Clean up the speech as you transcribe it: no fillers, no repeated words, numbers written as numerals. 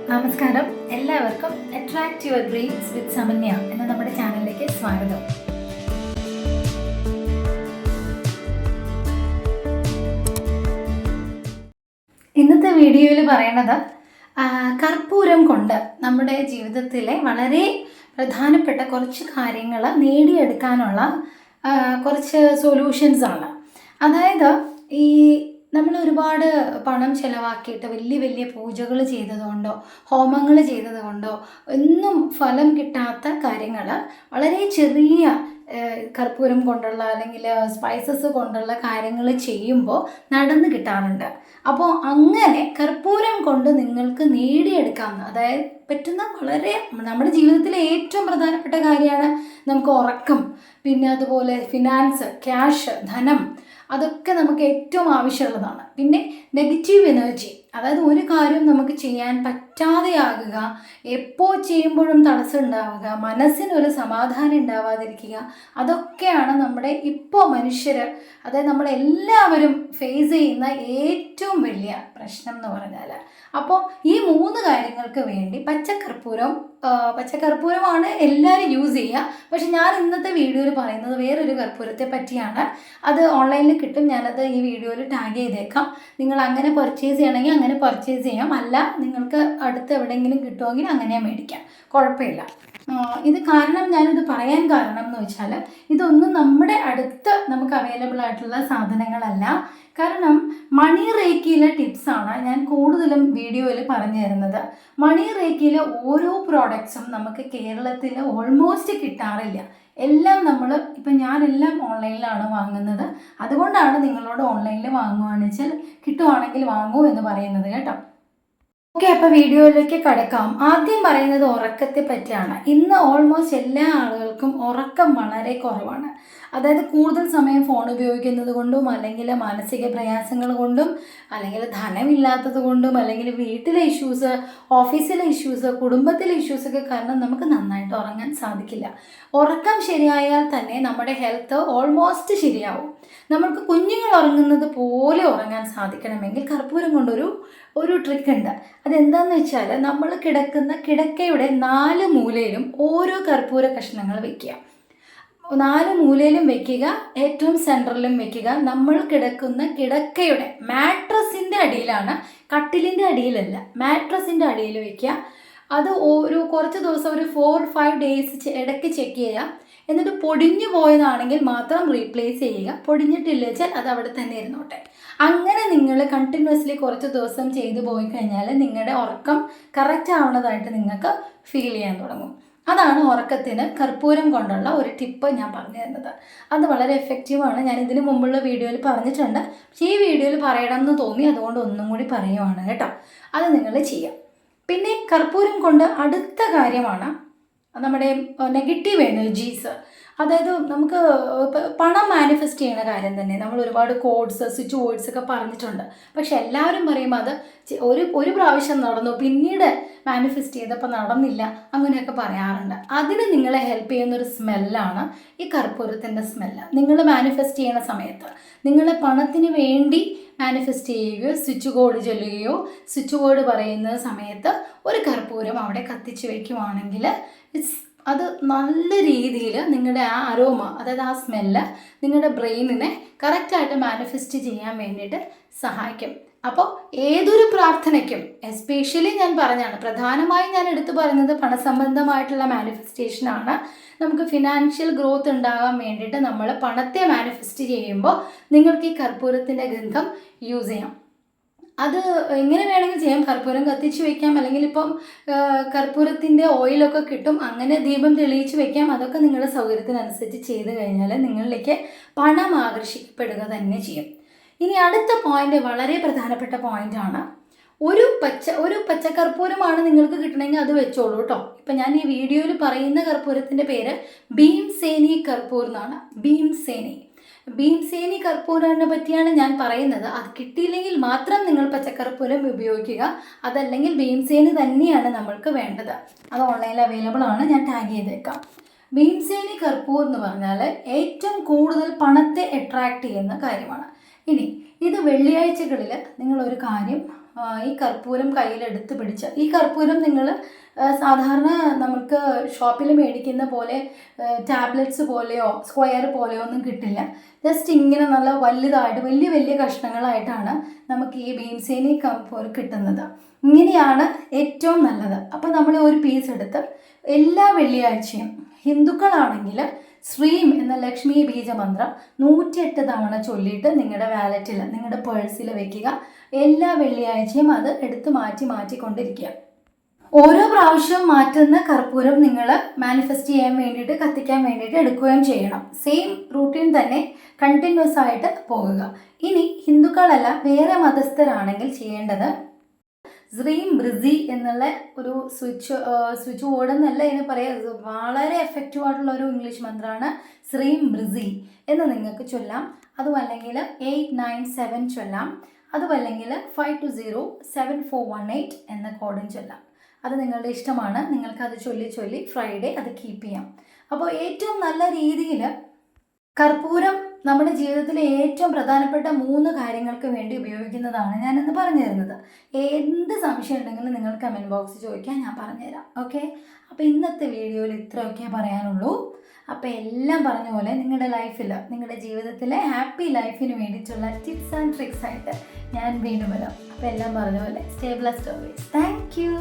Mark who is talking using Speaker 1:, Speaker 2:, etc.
Speaker 1: നമസ്കാരം, എല്ലാവർക്കും attract your dreams വിത്ത് സമന്യ എന്ന നമ്മുടെ ചാനലിലേക്ക് സ്വാഗതം. ഇന്നത്തെ വീഡിയോയിൽ പറയണത് കർപ്പൂരം കൊണ്ട് നമ്മുടെ ജീവിതത്തിലെ വളരെ പ്രധാനപ്പെട്ട കുറച്ച് കാര്യങ്ങൾ നേടിയെടുക്കാനുള്ള കുറച്ച് സൊല്യൂഷൻസ് ആണ്. അതായത് ഈ നമ്മൾ ഒരുപാട് പണം ചിലവാക്കിയിട്ട് വലിയ വലിയ പൂജകൾ ചെയ്തതുകൊണ്ടോ ഹോമങ്ങൾ ചെയ്തതുകൊണ്ടോ ഒന്നും ഫലം കിട്ടാത്ത കാര്യങ്ങൾ വളരെ ചെറിയ കർപ്പൂരം കൊണ്ടുള്ള അല്ലെങ്കിൽ സ്പൈസസ് കൊണ്ടുള്ള കാര്യങ്ങൾ ചെയ്യുമ്പോൾ നടന്നു കിട്ടാറുണ്ട്. അപ്പോൾ അങ്ങനെ കർപ്പൂരം കൊണ്ട് നിങ്ങൾക്ക് നേടിയെടുക്കാവുന്ന, അതായത് പറ്റുന്ന വളരെ നമ്മുടെ ജീവിതത്തിലെ ഏറ്റവും പ്രധാനപ്പെട്ട കാര്യമാണ് നമുക്ക് ഉറക്കം, പിന്നെ അതുപോലെ ഫിനാൻസ്, ക്യാഷ്, ധനം, അതൊക്കെ നമുക്ക് ഏറ്റവും ആവശ്യമുള്ളതാണ്. പിന്നെ നെഗറ്റീവ് എനർജി, അതായത് ഒരു കാര്യവും നമുക്ക് ചെയ്യാൻ പറ്റാതെയാകുക, എപ്പോൾ ചെയ്യുമ്പോഴും തടസ്സം ഉണ്ടാവുക, മനസ്സിനൊരു സമാധാനം ഉണ്ടാവാതിരിക്കുക, അതൊക്കെയാണ് നമ്മുടെ ഇപ്പോൾ മനുഷ്യർ, അതായത് നമ്മളെല്ലാവരും ഫേസ് ചെയ്യുന്ന ഏറ്റവും വലിയ പ്രശ്നം എന്ന് പറഞ്ഞാൽ. അപ്പോൾ ഈ 3 കാര്യങ്ങൾക്ക് വേണ്ടി പച്ചക്കർപ്പൂരമാണ് എല്ലാവരും യൂസ് ചെയ്യുക. പക്ഷെ ഞാൻ ഇന്നത്തെ വീഡിയോയിൽ പറയുന്നത് വേറൊരു കർപ്പൂരത്തെ പറ്റിയാണ്. അത് ഓൺലൈനിൽ കിട്ടും, ഞാനത് ഈ വീഡിയോയിൽ ടാഗ് ചെയ്തേക്കാം. നിങ്ങൾ അങ്ങനെ പർച്ചേസ് ചെയ്യണമെങ്കിൽ അങ്ങനെ പർച്ചേസ് ചെയ്യാം, അല്ല നിങ്ങൾക്ക് അടുത്ത് എവിടെയെങ്കിലും കിട്ടുമെങ്കിൽ അങ്ങനെ മേടിക്കാം, കുഴപ്പമില്ല. ഇത് കാരണം ഞാനിത് പറയാൻ കാരണം എന്ന് വെച്ചാൽ ഇതൊന്നും നമ്മുടെ അടുത്ത് നമുക്ക് അവൈലബിൾ ആയിട്ടുള്ള സാധനങ്ങളല്ല. കാരണം മണി റേക്കിയിലെ ടിപ്സാണ് ഞാൻ കൂടുതലും വീഡിയോയിൽ പറഞ്ഞു തരുന്നത്. മണി റേക്കിയിലെ ഓരോ പ്രോഡക്ട്സും നമുക്ക് കേരളത്തിൽ ഓൾമോസ്റ്റ് കിട്ടാറില്ല. എല്ലാം ഞാനെല്ലാം ഓൺലൈനിലാണ് വാങ്ങുന്നത്. അതുകൊണ്ടാണ് നിങ്ങളോട് ഓൺലൈനിൽ വാങ്ങുകയാണെന്ന് വെച്ചാൽ കിട്ടുവാണെങ്കിൽ വാങ്ങൂ എന്ന് പറയുന്നത് കേട്ടോ. ഓക്കെ, അപ്പോൾ വീഡിയോയിലേക്ക് കടക്കാം. ആദ്യം പറയുന്നത് ഉറക്കത്തെ പറ്റിയാണ്. ഇന്ന് ഓൾമോസ്റ്റ് എല്ലാ ആളുകൾക്കും ഉറക്കം വളരെ കുറവാണ്. അതായത് കൂടുതൽ സമയം ഫോൺ ഉപയോഗിക്കുന്നത് കൊണ്ടും, അല്ലെങ്കിൽ മാനസിക പ്രയാസങ്ങൾ കൊണ്ടും, അല്ലെങ്കിൽ ധനമില്ലാത്തത് കൊണ്ടും, അല്ലെങ്കിൽ വീട്ടിലെ ഇഷ്യൂസ്, ഓഫീസിലെ ഇഷ്യൂസ്, കുടുംബത്തിലെ ഇഷ്യൂസൊക്കെ കാരണം നമുക്ക് നന്നായിട്ട് ഉറങ്ങാൻ സാധിക്കില്ല. ഉറക്കം ശരിയായാൽ തന്നെ നമ്മുടെ ഹെൽത്ത് ഓൾമോസ്റ്റ് ശരിയാവും. നമുക്ക് കുഞ്ഞുങ്ങൾ ഉറങ്ങുന്നത് പോലെ ഉറങ്ങാൻ സാധിക്കണമെങ്കിൽ കർപ്പൂരം കൊണ്ടൊരു ട്രിക്ക് ഉണ്ട്. അതെന്താണെന്ന് വെച്ചാൽ നമ്മൾ കിടക്കുന്ന കിടക്കയുടെ 4 മൂലയിലും ഓരോ കർപ്പൂര കഷ്ണങ്ങൾ വയ്ക്കുക. 4 മൂലയിലും വെക്കുക, ഏറ്റവും സെൻറ്ററിലും വെക്കുക. നമ്മൾ കിടക്കുന്ന കിടക്കയുടെ മാട്രസിൻ്റെ അടിയിലാണ്, കട്ടിലിൻ്റെ അടിയിലല്ല, മാട്രസിൻ്റെ അടിയിൽ വയ്ക്കുക. അത് കുറച്ച് ദിവസം, ഒരു 4-5 ഡേയ്സ് ഇടയ്ക്ക് ചെക്ക് ചെയ്യുക. എന്നിട്ട് പൊടിഞ്ഞു പോയതാണെങ്കിൽ മാത്രം റീപ്ലേസ് ചെയ്യുക. പൊടിഞ്ഞിട്ടില്ല വെച്ചാൽ അത് അവിടെ തന്നെ ഇരുന്നോട്ടെ. അങ്ങനെ നിങ്ങൾ കണ്ടിന്യൂസ്ലി കുറച്ച് ദിവസം ചെയ്തു പോയി കഴിഞ്ഞാൽ നിങ്ങളുടെ ഉറക്കം കറക്റ്റ് ആവുന്നതായിട്ട് നിങ്ങൾക്ക് ഫീൽ ചെയ്യാൻ തുടങ്ങും. അതാണ് ഉറക്കത്തിന് കർപ്പൂരം കൊണ്ടുള്ള ഒരു ടിപ്പ് ഞാൻ പറഞ്ഞു തരുന്നത്. അത് വളരെ എഫക്റ്റീവാണ്. ഞാൻ ഇതിന് മുമ്പുള്ള വീഡിയോയിൽ പറഞ്ഞിട്ടുണ്ട്, പക്ഷേ ഈ വീഡിയോയിൽ പറയണം എന്ന് തോന്നി, അതുകൊണ്ട് ഒന്നും കൂടി പറയുവാണ് കേട്ടോ. അത് നിങ്ങൾ ചെയ്യാം. പിന്നെ കർപ്പൂരം കൊണ്ട് അടുത്ത കാര്യമാണ് നമ്മുടെ നെഗറ്റീവ് എനർജീസ്. അതായത് നമുക്ക് പണം മാനിഫെസ്റ്റ് ചെയ്യുന്ന കാര്യം തന്നെ നമ്മൾ ഒരുപാട് കോഡ്സ്, സ്വിച്ച് വേർഡ്സ് ഒക്കെ പറഞ്ഞിട്ടുണ്ട്. പക്ഷെ എല്ലാവരും പറയുമ്പോൾ അത് ഒരു പ്രാവശ്യം നടന്നു, പിന്നീട് മാനിഫെസ്റ്റ് ചെയ്തപ്പോൾ നടന്നില്ല, അങ്ങനെയൊക്കെ പറയാറുണ്ട്. അതിന് നിങ്ങളെ ഹെൽപ്പ് ചെയ്യുന്നൊരു സ്മെല്ലാണ് ഈ കർപ്പൂരത്തിൻ്റെ സ്മെല്ല്. നിങ്ങൾ മാനിഫെസ്റ്റ് ചെയ്യുന്ന സമയത്ത് നിങ്ങൾ പണത്തിന് വേണ്ടി മാനിഫെസ്റ്റ് ചെയ്യുകയോ സ്വിച്ച് കോഡ് ചൊല്ലുകയോ സ്വിച്ച് കോഡ് പറയുന്ന സമയത്ത് ഒരു കർപ്പൂരം അവിടെ കത്തിച്ച് വയ്ക്കുവാണെങ്കിൽ അത് നല്ല രീതിയിൽ നിങ്ങളുടെ ആ അരോമ, അതായത് ആ സ്മെല്ല് നിങ്ങളുടെ ബ്രെയിനിനെ കറക്റ്റായിട്ട് മാനിഫെസ്റ്റ് ചെയ്യാൻ വേണ്ടിയിട്ട് സഹായിക്കും. അപ്പോൾ ഏതൊരു പ്രാർത്ഥനയ്ക്കും, എസ്പെഷ്യലി ഞാൻ പറഞ്ഞാണ്, പ്രധാനമായും ഞാൻ എടുത്തു പറയുന്നത് പണസംബന്ധമായിട്ടുള്ള മാനിഫെസ്റ്റേഷനാണ്. നമുക്ക് ഫിനാൻഷ്യൽ ഗ്രോത്ത് ഉണ്ടാകാൻ വേണ്ടിയിട്ട് നമ്മൾ പണത്തെ മാനിഫെസ്റ്റ് ചെയ്യുമ്പോൾ നിങ്ങൾക്ക് ഈ കർപ്പൂരത്തിൻ്റെ ഗന്ധം യൂസ് ചെയ്യാം. അത് എങ്ങനെ വേണമെങ്കിൽ ചെയ്യാം. കർപ്പൂരം കത്തിച്ച് വയ്ക്കാം, അല്ലെങ്കിൽ ഇപ്പം കർപ്പൂരത്തിൻ്റെ ഓയിലൊക്കെ കിട്ടും, അങ്ങനെ ദീപം തെളിയിച്ച് വയ്ക്കാം. അതൊക്കെ നിങ്ങളുടെ സൗകര്യത്തിനനുസരിച്ച് ചെയ്ത് കഴിഞ്ഞാൽ നിങ്ങളിലേക്ക് പണം ആകർഷിക്കപ്പെടുക തന്നെ ചെയ്യും. ഇനി അടുത്ത പോയിന്റ് വളരെ പ്രധാനപ്പെട്ട പോയിന്റാണ്. ഒരു പച്ചക്കർപ്പൂരമാണ് നിങ്ങൾക്ക് കിട്ടണമെങ്കിൽ അത് വെച്ചോളൂ കേട്ടോ. ഇപ്പം ഞാൻ ഈ വീഡിയോയിൽ പറയുന്ന കർപ്പൂരത്തിൻ്റെ പേര് ഭീംസേനി കർപ്പൂർ എന്നാണ്. ഭീംസേനി കർപ്പൂരനെ പറ്റിയാണ് ഞാൻ പറയുന്നത്. അത് കിട്ടിയില്ലെങ്കിൽ മാത്രം നിങ്ങൾ പച്ചക്കർപ്പൂരം ഉപയോഗിക്കുക, അതല്ലെങ്കിൽ ഭീംസേനി തന്നെയാണ് നമ്മൾക്ക് വേണ്ടത്. അത് ഓൺലൈനിൽ അവൈലബിൾ ആണ്, ഞാൻ ടാഗ് ചെയ്തേക്കാം. ഭീംസേനി കർപ്പൂർ എന്ന് പറഞ്ഞാൽ ഏറ്റവും കൂടുതൽ പണത്തെ അട്രാക്റ്റ് ചെയ്യുന്ന കാര്യമാണ്. ഇനി ഇത് വെള്ളിയാഴ്ചകളിൽ നിങ്ങളൊരു കാര്യം ഈ കർപ്പൂരം കയ്യിലെടുത്ത് പിടിച്ച്, ഈ കർപ്പൂരം നിങ്ങൾ സാധാരണ നമുക്ക് ഷോപ്പിൽ മേടിക്കുന്ന പോലെ ടാബ്ലറ്റ്സ് പോലെയോ സ്ക്വയർ പോലെയോ ഒന്നും കിട്ടില്ല. ജസ്റ്റ് ഇങ്ങനെ നല്ല വലുതായിട്ട് വലിയ വലിയ കഷ്ണങ്ങളായിട്ടാണ് നമുക്ക് ഈ ഭീംസേനി കർപ്പൂരം കിട്ടുന്നത്. ഇങ്ങനെയാണ് ഏറ്റവും നല്ലത്. അപ്പോൾ നമ്മൾ ഒരു പീസ് എടുത്ത് എല്ലാ വെള്ളിയാഴ്ചയും ഹിന്ദുക്കളാണെങ്കിൽ ശ്രീം എന്ന ലക്ഷ്മി ബീജമന്ത്രം 108 തവണ ചൊല്ലിയിട്ട് നിങ്ങളുടെ വാലറ്റിൽ, നിങ്ങളുടെ പേഴ്സിൽ വെക്കുക. എല്ലാ വെള്ളിയാഴ്ചയും അത് എടുത്ത് മാറ്റിക്കൊണ്ടിരിക്കുക. ഓരോ പ്രാവശ്യവും മാറ്റുന്ന കർപ്പൂരം നിങ്ങൾ മാനിഫെസ്റ്റ് ചെയ്യാൻ വേണ്ടിയിട്ട്, കത്തിക്കാൻ വേണ്ടിയിട്ട് എടുക്കുകയും ചെയ്യണം. സെയിം റൂട്ടീൻ തന്നെ കണ്ടിന്യൂസ് ആയിട്ട് പോകുക. ഇനി ഹിന്ദുക്കളല്ല വേറെ മതസ്ഥരാണെങ്കിൽ ചെയ്യേണ്ടത് ശ്രീം ബ്രിസി എന്നുള്ള ഒരു സ്വിച്ച് ബോർഡ് എന്നല്ല ഇതിന് പറയുക, വളരെ എഫക്റ്റീവ് ആയിട്ടുള്ള ഒരു ഇംഗ്ലീഷ് മന്ത്രമാണ് ശ്രീം ബ്രിസി എന്ന് നിങ്ങൾക്ക് ചൊല്ലാം. അതുമല്ലെങ്കിൽ 897 ചൊല്ലാം. അതുമല്ലെങ്കിൽ 5207418 എന്ന കോഡും ചൊല്ലാം. അത് നിങ്ങളുടെ ഇഷ്ടമാണ്. നിങ്ങൾക്കത് ചൊല്ലി ഫ്രൈഡേ അത് കീപ്പ് ചെയ്യാം. അപ്പോൾ ഏറ്റവും നല്ല രീതിയിൽ കർപ്പൂരം നമ്മുടെ ജീവിതത്തിലെ ഏറ്റവും പ്രധാനപ്പെട്ട 3 കാര്യങ്ങൾക്ക് വേണ്ടി ഉപയോഗിക്കുന്നതാണ് ഞാനിന്ന് പറഞ്ഞു തരുന്നത്. എന്ത് സംശയം ഉണ്ടെങ്കിലും നിങ്ങൾ കമൻറ്റ് ബോക്സിൽ ചോദിക്കാൻ, ഞാൻ പറഞ്ഞുതരാം. ഓക്കെ, അപ്പോൾ ഇന്നത്തെ വീഡിയോയിൽ ഇത്രയൊക്കെ പറയാനുള്ളൂ. അപ്പോൾ എല്ലാം പറഞ്ഞ പോലെ നിങ്ങളുടെ ലൈഫിൽ, നിങ്ങളുടെ ജീവിതത്തിലെ ഹാപ്പി ലൈഫിന് വേണ്ടിയിട്ടുള്ള ടിപ്സ് ആൻഡ് ട്രിക്സ് ആയിട്ട് ഞാൻ വീണ്ടും വരാം. അപ്പോൾ എല്ലാം പറഞ്ഞ പോലെ stay blessed always. Thank you.